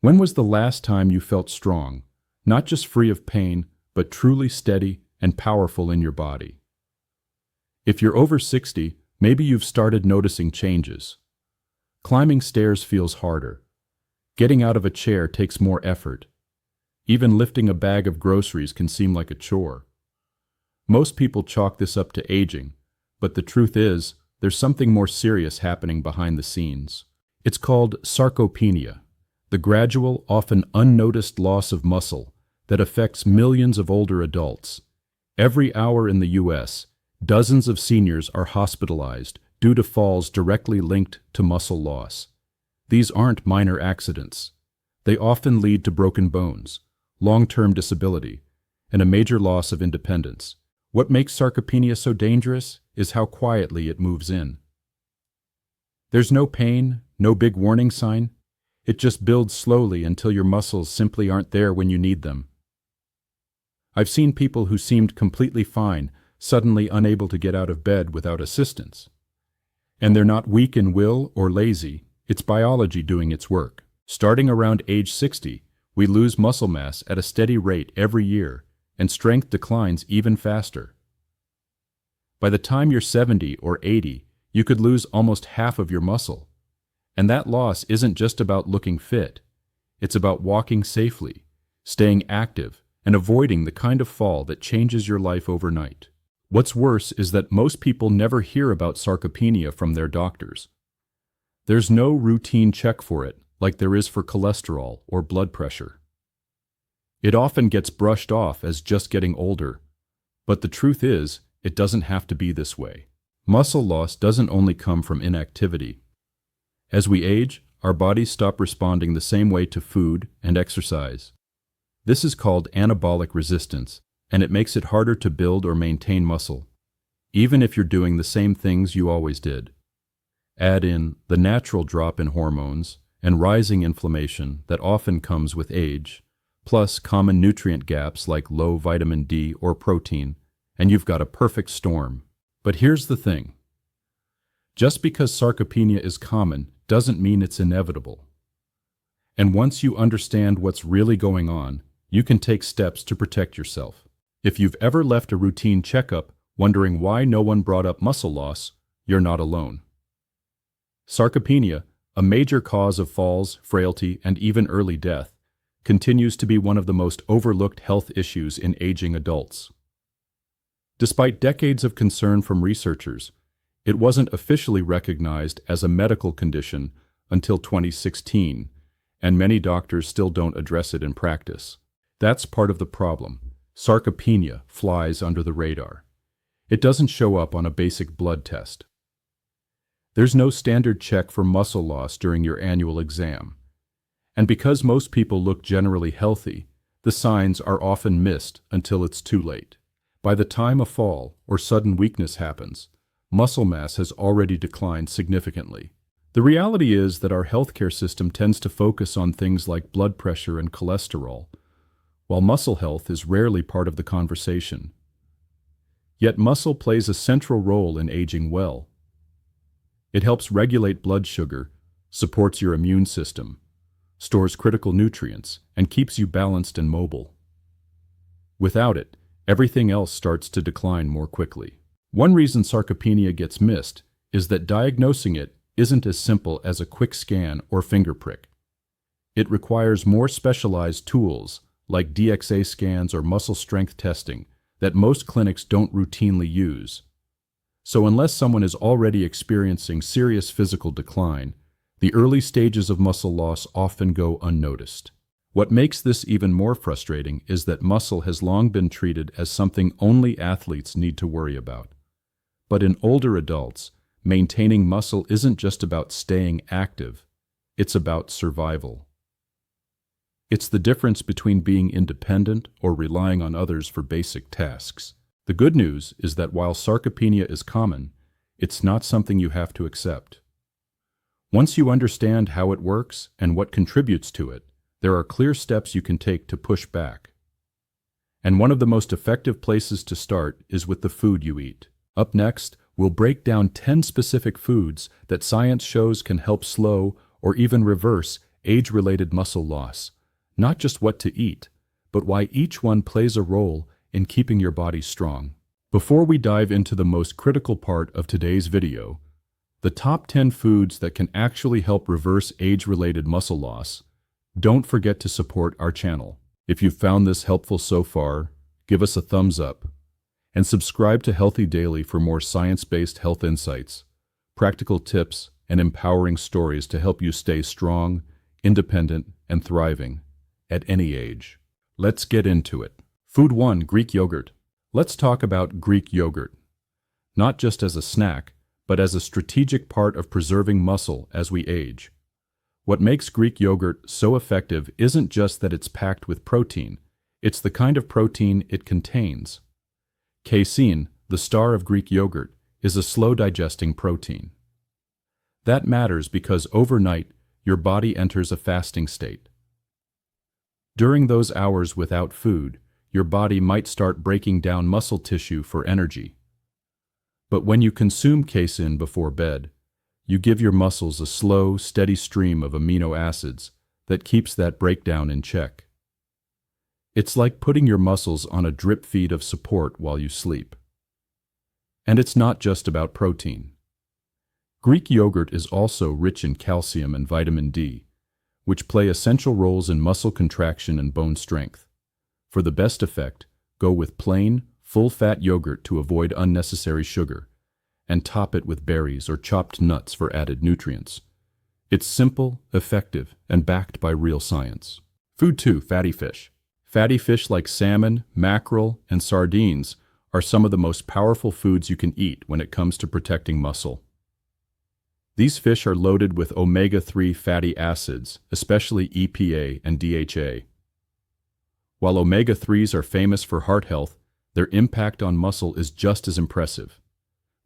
When was the last time you felt strong, not just free of pain, but truly steady and powerful in your body? If you're over 60, maybe you've started noticing changes. Climbing stairs feels harder. Getting out of a chair takes more effort. Even lifting a bag of groceries can seem like a chore. Most people chalk this up to aging, but the truth is, there's something more serious happening behind the scenes. It's called sarcopenia, the gradual, often unnoticed loss of muscle that affects millions of older adults. Every hour in the U.S., dozens of seniors are hospitalized due to falls directly linked to muscle loss. These aren't minor accidents. They often lead to broken bones, long-term disability, and a major loss of independence. What makes sarcopenia so dangerous is how quietly it moves in. There's no pain, no big warning sign. It just builds slowly until your muscles simply aren't there when you need them. I've seen people who seemed completely fine suddenly unable to get out of bed without assistance. And they're not weak in will or lazy, it's biology doing its work. Starting around age 60, we lose muscle mass at a steady rate every year, and strength declines even faster. By the time you're 70 or 80, you could lose almost half of your muscle. And that loss isn't just about looking fit. It's about walking safely, staying active, and avoiding the kind of fall that changes your life overnight. What's worse is that most people never hear about sarcopenia from their doctors. There's no routine check for it, like there is for cholesterol or blood pressure. It often gets brushed off as just getting older, but the truth is, it doesn't have to be this way. Muscle loss doesn't only come from inactivity. As we age, our bodies stop responding the same way to food and exercise. This is called anabolic resistance, and it makes it harder to build or maintain muscle, even if you're doing the same things you always did. Add in the natural drop in hormones and rising inflammation that often comes with age, plus common nutrient gaps like low vitamin D or protein, and you've got a perfect storm. But here's the thing. Just because sarcopenia is common doesn't mean it's inevitable. And once you understand what's really going on, you can take steps to protect yourself. If you've ever left a routine checkup wondering why no one brought up muscle loss, you're not alone. Sarcopenia, a major cause of falls, frailty, and even early death, continues to be one of the most overlooked health issues in aging adults. Despite decades of concern from researchers, it wasn't officially recognized as a medical condition until 2016, and many doctors still don't address it in practice. That's part of the problem. Sarcopenia flies under the radar. It doesn't show up on a basic blood test. There's no standard check for muscle loss during your annual exam. And because most people look generally healthy, the signs are often missed until it's too late. By the time a fall or sudden weakness happens, muscle mass has already declined significantly. The reality is that our healthcare system tends to focus on things like blood pressure and cholesterol, while muscle health is rarely part of the conversation. Yet muscle plays a central role in aging well. It helps regulate blood sugar, supports your immune system, stores critical nutrients, and keeps you balanced and mobile. Without it, everything else starts to decline more quickly. One reason sarcopenia gets missed is that diagnosing it isn't as simple as a quick scan or finger prick. It requires more specialized tools like DXA scans or muscle strength testing that most clinics don't routinely use. So unless someone is already experiencing serious physical decline, the early stages of muscle loss often go unnoticed. What makes this even more frustrating is that muscle has long been treated as something only athletes need to worry about. But in older adults, maintaining muscle isn't just about staying active, it's about survival. It's the difference between being independent or relying on others for basic tasks. The good news is that while sarcopenia is common, it's not something you have to accept. Once you understand how it works and what contributes to it, there are clear steps you can take to push back. And one of the most effective places to start is with the food you eat. Up next, we'll break down 10 specific foods that science shows can help slow or even reverse age-related muscle loss, not just what to eat, but why each one plays a role in keeping your body strong. Before we dive into the most critical part of today's video, the top 10 foods that can actually help reverse age-related muscle loss, don't forget to support our channel. If you've found this helpful so far, give us a thumbs up and subscribe to Healthy Daily for more science-based health insights, practical tips, and empowering stories to help you stay strong, independent, and thriving at any age. Let's get into it. Food 1. Greek yogurt. Let's talk about Greek yogurt. Not just as a snack, but as a strategic part of preserving muscle as we age. What makes Greek yogurt so effective isn't just that it's packed with protein, it's the kind of protein it contains. Casein, the star of Greek yogurt, is a slow-digesting protein. That matters because overnight, your body enters a fasting state. During those hours without food, your body might start breaking down muscle tissue for energy. But when you consume casein before bed, you give your muscles a slow, steady stream of amino acids that keeps that breakdown in check. It's like putting your muscles on a drip feed of support while you sleep. And it's not just about protein. Greek yogurt is also rich in calcium and vitamin D, which play essential roles in muscle contraction and bone strength. For the best effect, go with plain, full-fat yogurt to avoid unnecessary sugar, and top it with berries or chopped nuts for added nutrients. It's simple, effective, and backed by real science. Food 2. Fatty fish. Fatty fish like salmon, mackerel, and sardines are some of the most powerful foods you can eat when it comes to protecting muscle. These fish are loaded with omega-3 fatty acids, especially EPA and DHA. While omega-3s are famous for heart health, their impact on muscle is just as impressive.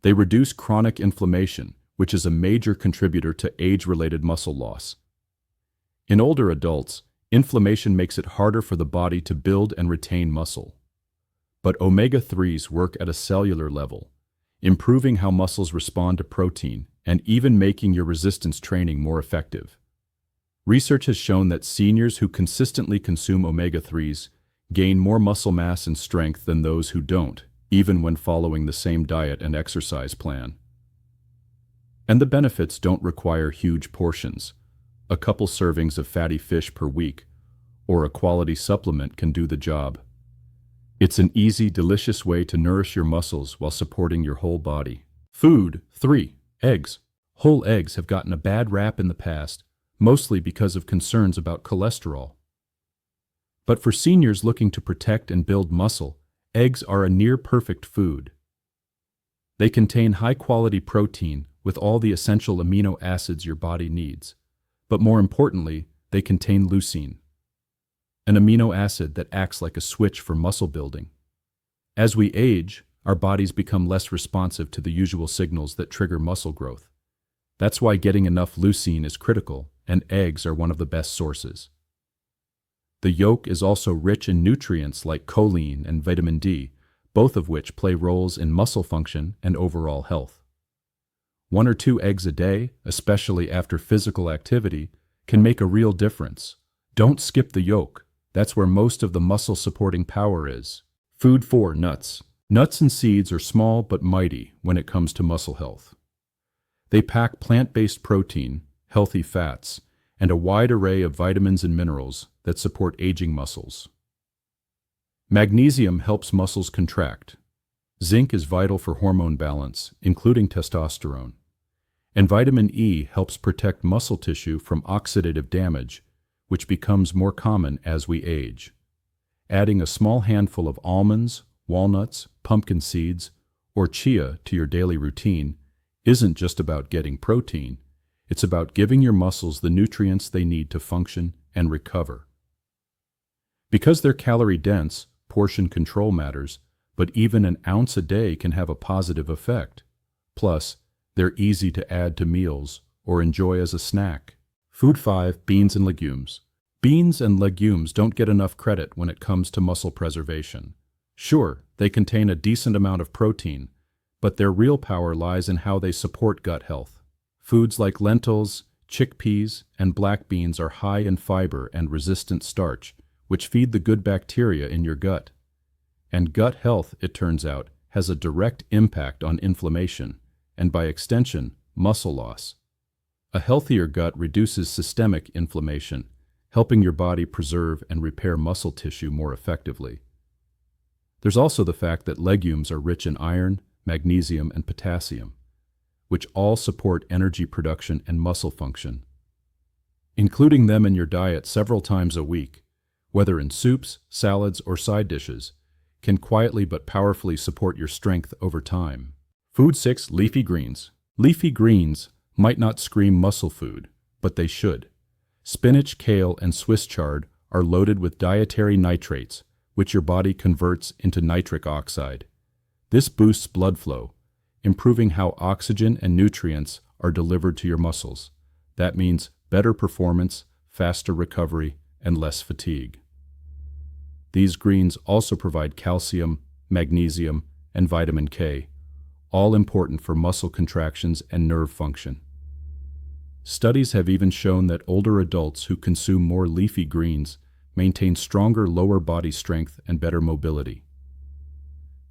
They reduce chronic inflammation, which is a major contributor to age-related muscle loss. In older adults, inflammation makes it harder for the body to build and retain muscle. But omega-3s work at a cellular level, improving how muscles respond to protein and even making your resistance training more effective. Research has shown that seniors who consistently consume omega-3s gain more muscle mass and strength than those who don't, even when following the same diet and exercise plan. And the benefits don't require huge portions. A couple servings of fatty fish per week, or a quality supplement can do the job. It's an easy, delicious way to nourish your muscles while supporting your whole body. Food 3. Eggs. Whole eggs have gotten a bad rap in the past, mostly because of concerns about cholesterol. But for seniors looking to protect and build muscle, eggs are a near-perfect food. They contain high-quality protein with all the essential amino acids your body needs. But more importantly, they contain leucine, an amino acid that acts like a switch for muscle building. As we age, our bodies become less responsive to the usual signals that trigger muscle growth. That's why getting enough leucine is critical, and eggs are one of the best sources. The yolk is also rich in nutrients like choline and vitamin D, both of which play roles in muscle function and overall health. 1 or 2 eggs a day, especially after physical activity, can make a real difference. Don't skip the yolk. That's where most of the muscle-supporting power is. Food 4. Nuts. Nuts and seeds are small but mighty when it comes to muscle health. They pack plant-based protein, healthy fats, and a wide array of vitamins and minerals that support aging muscles. Magnesium helps muscles contract. Zinc is vital for hormone balance, including testosterone. And vitamin E helps protect muscle tissue from oxidative damage, which becomes more common as we age. Adding a small handful of almonds, walnuts, pumpkin seeds, or chia to your daily routine isn't just about getting protein, it's about giving your muscles the nutrients they need to function and recover. Because they're calorie-dense, portion control matters, but even an ounce a day can have a positive effect. Plus, they're easy to add to meals or enjoy as a snack. Food 5. Beans and legumes. Beans and legumes don't get enough credit when it comes to muscle preservation. Sure, they contain a decent amount of protein, but their real power lies in how they support gut health. Foods like lentils, chickpeas, and black beans are high in fiber and resistant starch, which feed the good bacteria in your gut. And gut health, it turns out, has a direct impact on inflammation, and by extension, muscle loss. A healthier gut reduces systemic inflammation, helping your body preserve and repair muscle tissue more effectively. There's also the fact that legumes are rich in iron, magnesium, and potassium, which all support energy production and muscle function. Including them in your diet several times a week, whether in soups, salads, or side dishes, can quietly but powerfully support your strength over time. Food 6. Leafy greens. Leafy greens might not scream muscle food, but they should. Spinach, kale, and Swiss chard are loaded with dietary nitrates, which your body converts into nitric oxide. This boosts blood flow, improving how oxygen and nutrients are delivered to your muscles. That means better performance, faster recovery, and less fatigue. These greens also provide calcium, magnesium, and vitamin K, all important for muscle contractions and nerve function. Studies have even shown that older adults who consume more leafy greens maintain stronger lower body strength and better mobility.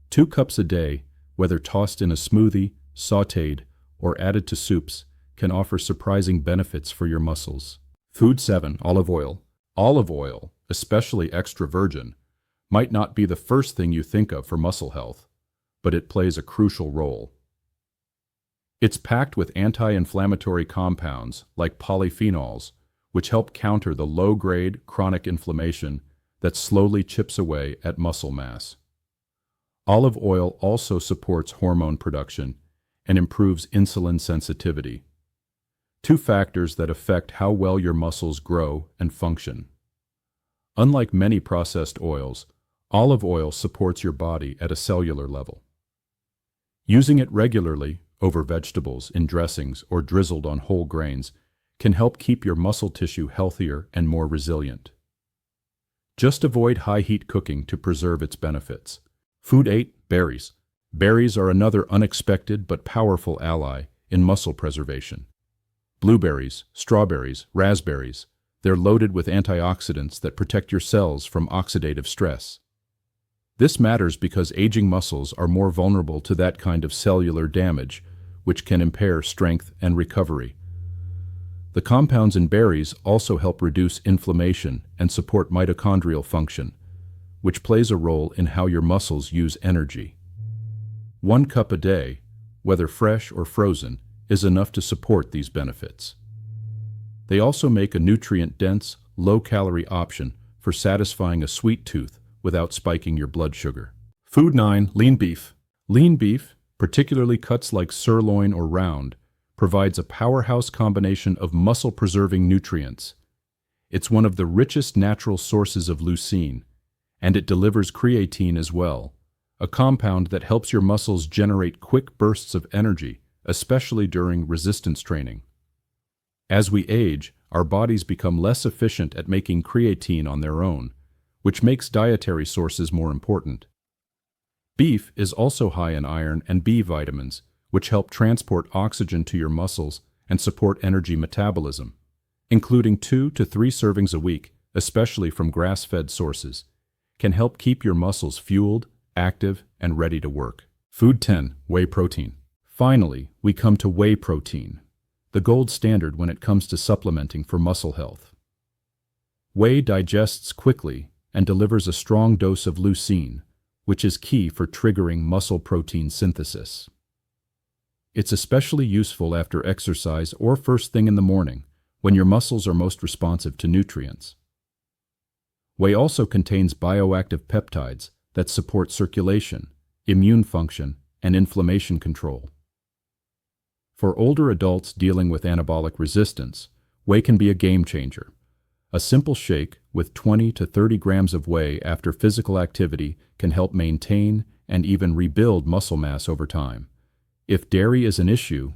2 cups a day, whether tossed in a smoothie, sautéed, or added to soups, can offer surprising benefits for your muscles. Food 7. Olive oil. Olive oil, especially extra virgin, might not be the first thing you think of for muscle health, but it plays a crucial role. It's packed with anti-inflammatory compounds like polyphenols, which help counter the low-grade chronic inflammation that slowly chips away at muscle mass. Olive oil also supports hormone production and improves insulin sensitivity, 2 factors that affect how well your muscles grow and function. Unlike many processed oils, olive oil supports your body at a cellular level. Using it regularly over vegetables, in dressings, or drizzled on whole grains can help keep your muscle tissue healthier and more resilient. Just avoid high-heat cooking to preserve its benefits. Food 8. Berries. Berries are another unexpected but powerful ally in muscle preservation. Blueberries, strawberries, raspberries, they're loaded with antioxidants that protect your cells from oxidative stress. This matters because aging muscles are more vulnerable to that kind of cellular damage, which can impair strength and recovery. The compounds in berries also help reduce inflammation and support mitochondrial function, which plays a role in how your muscles use energy. 1 cup a day, whether fresh or frozen, is enough to support these benefits. They also make a nutrient-dense, low-calorie option for satisfying a sweet tooth without spiking your blood sugar. Food 9. Lean beef. Lean beef, particularly cuts like sirloin or round, provides a powerhouse combination of muscle-preserving nutrients. It's one of the richest natural sources of leucine, and it delivers creatine as well, a compound that helps your muscles generate quick bursts of energy, especially during resistance training. As we age, our bodies become less efficient at making creatine on their own, which makes dietary sources more important. Beef is also high in iron and B vitamins, which help transport oxygen to your muscles and support energy metabolism, including 2 to 3 servings a week, especially from grass-fed sources, can help keep your muscles fueled, active, and ready to work. Food 10. Whey protein. Finally, we come to whey protein, the gold standard when it comes to supplementing for muscle health. Whey digests quickly and delivers a strong dose of leucine, which is key for triggering muscle protein synthesis. It's especially useful after exercise or first thing in the morning, when your muscles are most responsive to nutrients. Whey also contains bioactive peptides that support circulation, immune function, and inflammation control. For older adults dealing with anabolic resistance, whey can be a game changer. A simple shake with 20 to 30 grams of whey after physical activity can help maintain and even rebuild muscle mass over time. If dairy is an issue,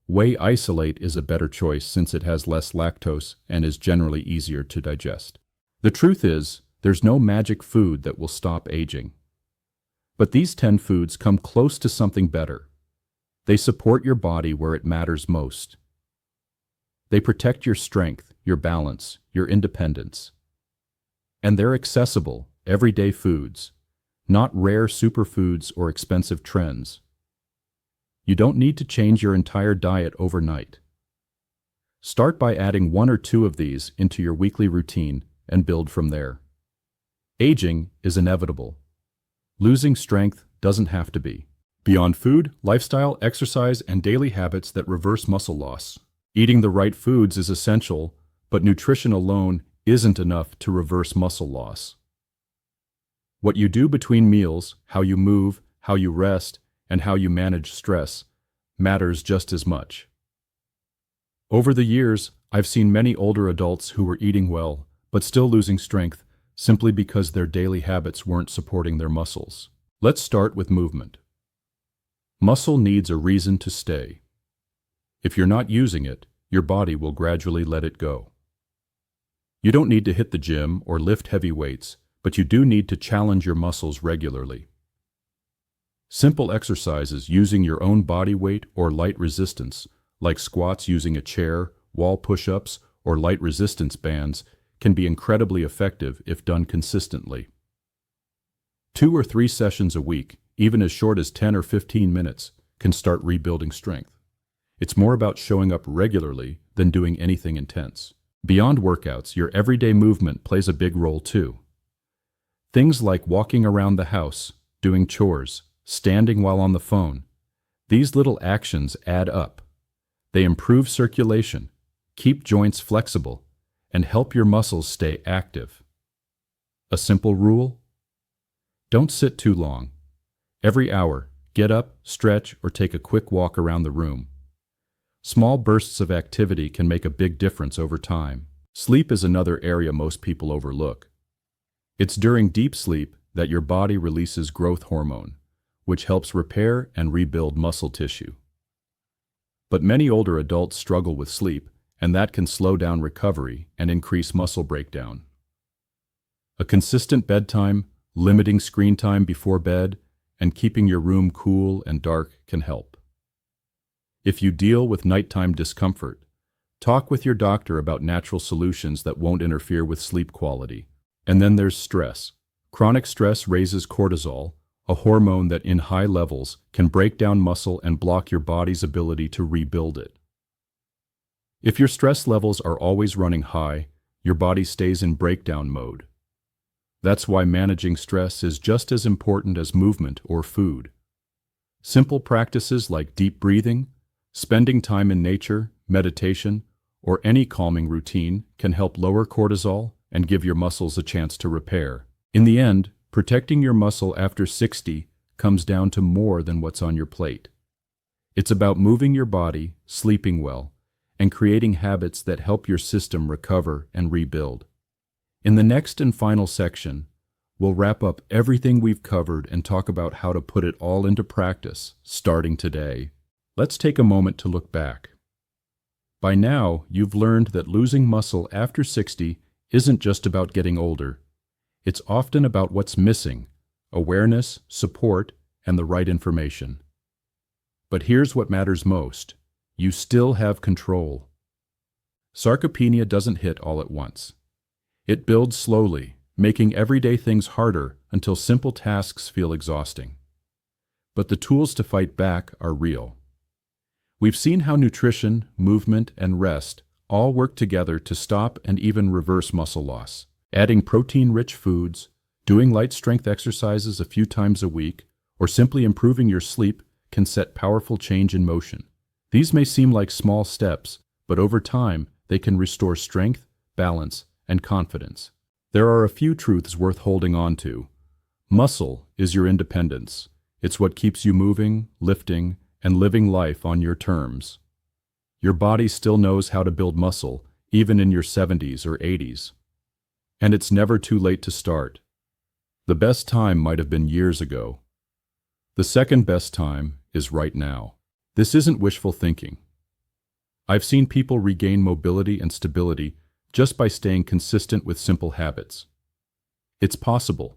whey isolate is a better choice since it has less lactose and is generally easier to digest. The truth is, there's no magic food that will stop aging. But these 10 foods come close to something better. They support your body where it matters most. They protect your strength, your balance, your independence. And they're accessible, everyday foods, not rare superfoods or expensive trends. You don't need to change your entire diet overnight. Start by adding 1 or 2 of these into your weekly routine and build from there. Aging is inevitable. Losing strength doesn't have to be. Beyond food, lifestyle, exercise, and daily habits that reverse muscle loss. Eating the right foods is essential, but nutrition alone isn't enough to reverse muscle loss. What you do between meals, how you move, how you rest, and how you manage stress matters just as much. Over the years, I've seen many older adults who were eating well, but still losing strength simply because their daily habits weren't supporting their muscles. Let's start with movement. Muscle needs a reason to stay. If you're not using it, your body will gradually let it go. You don't need to hit the gym or lift heavy weights, but you do need to challenge your muscles regularly. Simple exercises using your own body weight or light resistance, like squats using a chair, wall push-ups, or light resistance bands, can be incredibly effective if done consistently. 2 or 3 sessions a week, even as short as 10 or 15 minutes, can start rebuilding strength. It's more about showing up regularly than doing anything intense. Beyond workouts, your everyday movement plays a big role too. Things like walking around the house, doing chores, standing while on the phone. These little actions add up. They improve circulation, keep joints flexible, and help your muscles stay active. A simple rule? Don't sit too long. Every hour, get up, stretch, or take a quick walk around the room. Small bursts of activity can make a big difference over time. Sleep is another area most people overlook. It's during deep sleep that your body releases growth hormone, which helps repair and rebuild muscle tissue. But many older adults struggle with sleep, and that can slow down recovery and increase muscle breakdown. A consistent bedtime, limiting screen time before bed, and keeping your room cool and dark can help. If you deal with nighttime discomfort, talk with your doctor about natural solutions that won't interfere with sleep quality. And then there's stress. Chronic stress raises cortisol, a hormone that in high levels can break down muscle and block your body's ability to rebuild it. If your stress levels are always running high, your body stays in breakdown mode. That's why managing stress is just as important as movement or food. Simple practices like deep breathing, spending time in nature, meditation, or any calming routine can help lower cortisol and give your muscles a chance to repair. In the end, protecting your muscle after 60 comes down to more than what's on your plate. It's about moving your body, sleeping well, and creating habits that help your system recover and rebuild. In the next and final section, we'll wrap up everything we've covered and talk about how to put it all into practice, starting today. Let's take a moment to look back. By now, you've learned that losing muscle after 60 isn't just about getting older. It's often about what's missing: awareness, support, and the right information. But here's what matters most. You still have control. Sarcopenia doesn't hit all at once. It builds slowly, making everyday things harder until simple tasks feel exhausting. But the tools to fight back are real. We've seen how nutrition, movement, and rest all work together to stop and even reverse muscle loss. Adding protein-rich foods, doing light strength exercises a few times a week, or simply improving your sleep can set powerful change in motion. These may seem like small steps, but over time, they can restore strength, balance, and confidence. There are a few truths worth holding on to. Muscle is your independence. It's what keeps you moving, lifting, and living life on your terms. Your body still knows how to build muscle, even in your 70s or 80s. And it's never too late to start. The best time might have been years ago. The second best time is right now. This isn't wishful thinking. I've seen people regain mobility and stability just by staying consistent with simple habits. It's possible.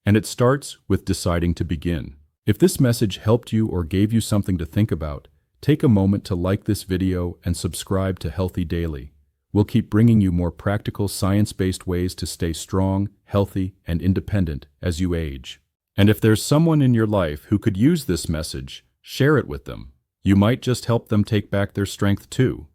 And it starts with deciding to begin. If this message helped you or gave you something to think about, take a moment to like this video and subscribe to Healthy Daily. We'll keep bringing you more practical, science-based ways to stay strong, healthy, and independent as you age. And if there's someone in your life who could use this message, share it with them. You might just help them take back their strength too.